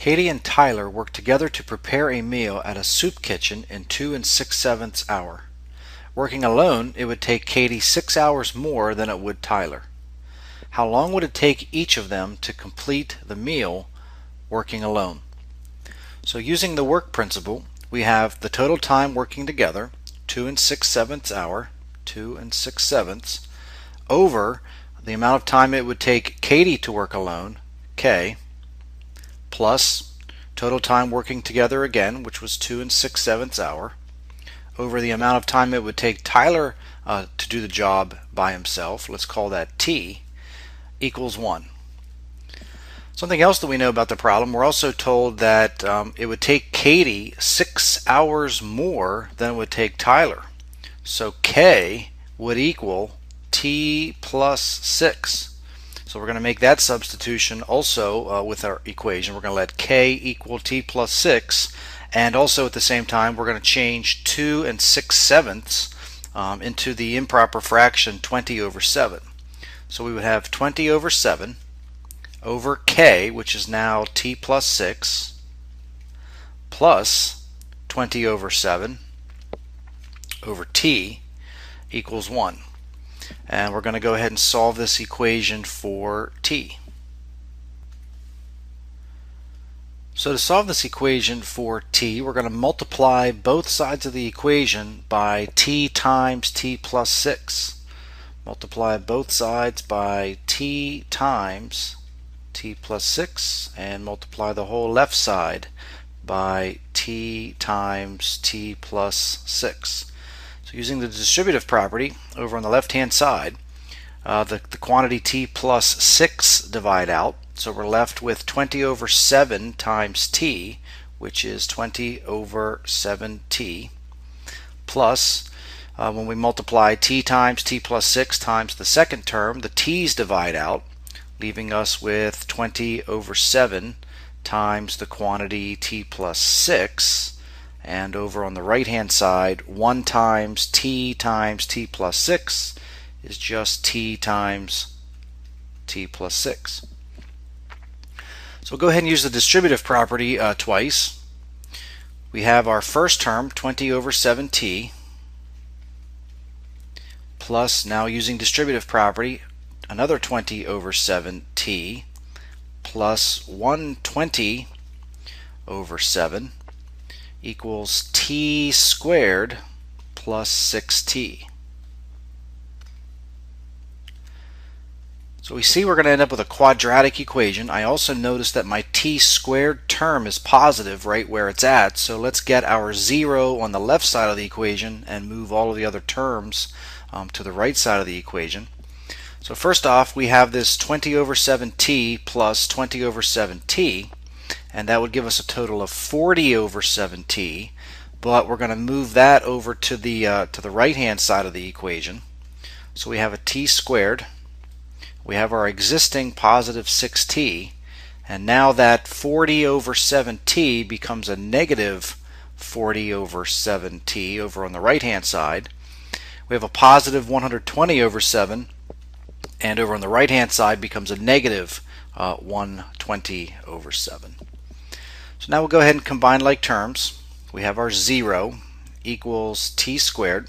Katie and Tyler work together to prepare a meal at a soup kitchen in 2 6/7 hours. Working alone, it would take Katie 6 hours more than it would Tyler. How long would it take each of them to complete the meal working alone? So using the work principle, we have the total time working together, 2 6/7 hours, 2 6/7, over the amount of time it would take Katie to work alone, K, plus total time working together again, which was 2 6/7 hours, over the amount of time it would take Tyler to do the job by himself, let's call that T, equals 1. Something else that we know about the problem, we're also told that it would take Katie 6 hours more than it would take Tyler. So K would equal T plus 6. So we're going to make that substitution also with our equation. We're going to let K equal T plus 6, and also at the same time we're going to change 2 6/7 into the improper fraction 20 over 7. So we would have 20 over 7 over K, which is now T plus 6, plus 20 over 7 over T equals 1. And we're going to go ahead and solve this equation for T. So to solve this equation for T, we're going to multiply both sides of the equation by T times T plus 6. Multiply both sides by T times T plus 6, and multiply the whole left side by T times T plus 6. So using the distributive property over on the left hand side, the quantity T plus 6 divide out, so we're left with 20 over 7 times T, which is 20 over 7T, plus when we multiply T times T plus 6 times the second term, the T's divide out, leaving us with 20 over 7 times the quantity T plus 6, and over on the right hand side, 1 times T plus 6 is just T times T plus 6. So we'll go ahead and use the distributive property twice. We have our first term, 20 over 7T, plus, now using distributive property, another 20 over 7T, plus 120 over 7 equals T squared plus 6T. So we see we're going to end up with a quadratic equation. I also notice that my T squared term is positive right where it's at, so let's get our 0 on the left side of the equation and move all of the other terms to the right side of the equation. So first off, we have this 20 over 7T plus 20 over 7T, and that would give us a total of 40 over 7T, but we're going to move that over to the right hand side of the equation. So we have a T squared, we have our existing positive 6T, and now that 40 over 7T becomes a negative 40 over 7T over on the right hand side. We have a positive 120 over 7, and over on the right hand side becomes a negative 120 over 7. So now we'll go ahead and combine like terms. We have our 0 equals T squared.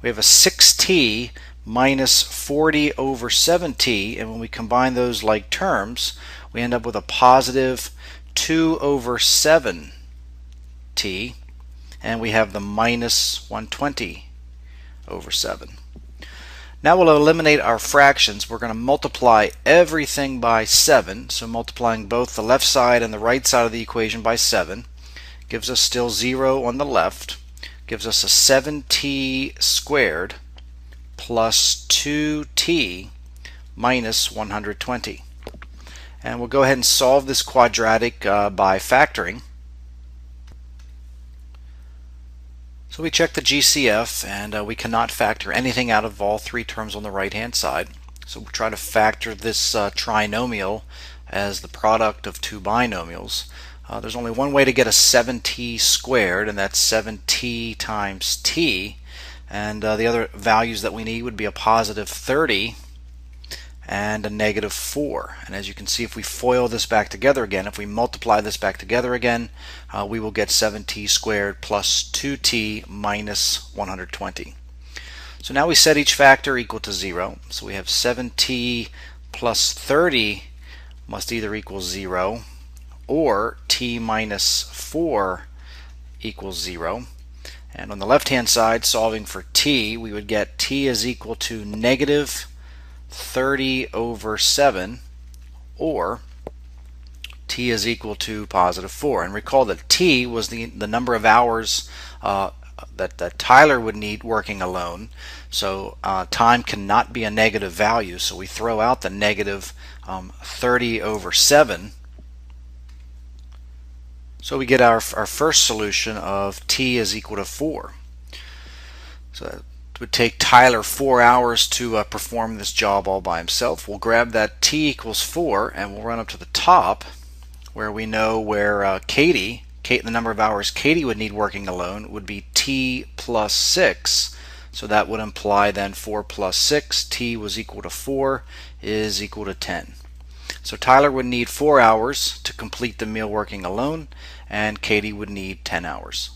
We have a 6T minus 40 over 7T, and when we combine those like terms, we end up with a positive 2 over 7T, and we have the minus 120 over 7. Now we'll eliminate our fractions. We're going to multiply everything by 7, so multiplying both the left side and the right side of the equation by 7 gives us still 0 on the left, gives us a 7T squared plus 2T minus 120. And we'll go ahead and solve this quadratic by factoring. So we check the GCF, and we cannot factor anything out of all three terms on the right hand side. So we'll try to factor this trinomial as the product of two binomials. There's only one way to get a 7t squared, and that's 7t times t, and the other values that we need would be a positive 30 and a negative 4. And as you can see, if we FOIL this back together again, if we multiply this back together again, we will get 7t squared plus 2t minus 120. So now we set each factor equal to 0. So we have 7t plus 30 must either equal 0 or t minus 4 equals 0. And on the left-hand side, solving for t, we would get t is equal to negative 30 over 7, or t is equal to positive 4. And recall that t was the number of hours that Tyler would need working alone. So time cannot be a negative value, so we throw out the negative 30 over 7. So we get our first solution of t is equal to 4. So it would take Tyler 4 hours to perform this job all by himself. We'll grab that t equals 4 and we'll run up to the top where we know where Katie, the number of hours Katie would need working alone would be t plus 6. So that would imply then 4 plus 6, t was equal to 4, is equal to 10. So Tyler would need 4 hours to complete the meal working alone, and Katie would need 10 hours.